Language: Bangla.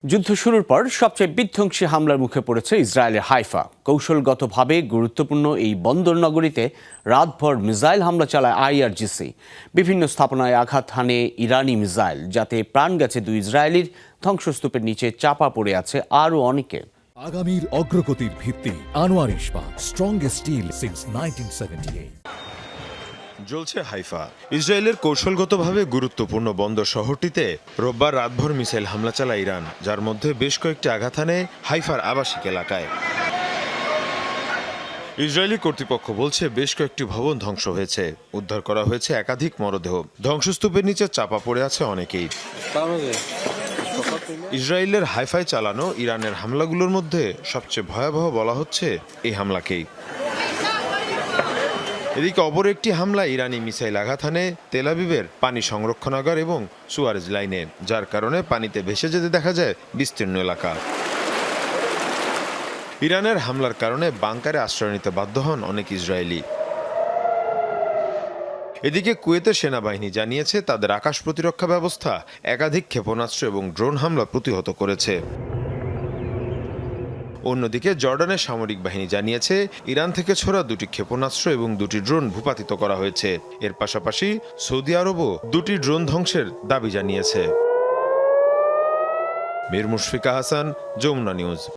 যুদ্ধ শুরুর পর সবচেয়ে বিধ্বংসী হামলার মুখে পড়েছে ইসরায়েলের হাইফা। কৌশলগতভাবে গুরুত্বপূর্ণ এই বন্দর নগরীতে রাতভর মিসাইল হামলা চালায় আইআরজিসি। বিভিন্ন স্থাপনায় আঘাত হানে ইরানি মিসাইল, যাতে প্রাণ গেছে দুই ইসরায়েলির। ধ্বংসস্তূপের নিচে চাপা পড়ে আছে আরও অনেকে। আগামীর অগ্রগতির ভিত্তি আনোয়ার ইস্পাত, স্ট্রংগেস্ট স্টিল সিন্স 1978। জ্বলছে হাইফা। ইসরায়েলের কৌশলগতভাবে গুরুত্বপূর্ণ বন্দর শহরটিতে রোববার রাতভর মিসাইল হামলা চালায় ইরান, যার মধ্যে বেশ কয়েকটি আঘাত হানে হাইফার আবাসিক এলাকায়। ইসরায়েলি কর্তৃপক্ষ বলছে বেশ কয়েকটি ভবন ধ্বংস হয়েছে, উদ্ধার করা হয়েছে একাধিক মরদেহ। ধ্বংসস্তূপের নিচে চাপা পড়ে আছে অনেকেই। ইসরায়েলের হাইফায় চালানো ইরানের হামলাগুলোর মধ্যে সবচেয়ে ভয়াবহ বলা হচ্ছে এই হামলাকেই। এদিকে অপর একটি হামলা ইরানি মিসাইল আঘাত হানে তেল আবিবের পানি সংরক্ষণাগার এবং সুয়ারেজ লাইনে, যার কারণে পানিতে ভেসে যেতে দেখা যায় বিস্তীর্ণ এলাকা। ইরানের হামলার কারণে বাংকারে আশ্রয় নিতে বাধ্য হন অনেক ইসরায়েলি। এদিকে কুয়েতের সেনাবাহিনী জানিয়েছে তাদের আকাশ প্রতিরক্ষা ব্যবস্থা একাধিক ক্ষেপণাস্ত্র এবং ড্রোন হামলা প্রতিহত করেছে। অন্যদিকে জর্ডানের সামরিক বাহিনী জানিয়েছে ইরান থেকে ছোড়া দুটি ক্ষেপণাস্ত্র এবং দুটি ড্রোন ভূপাতিত করা হয়েছে। এর পাশাপাশি সৌদি আরবও দুটি ড্রোন ধ্বংসের দাবি জানিয়েছে। মীর মুশফিকা হাসান, যমুনা নিউজ।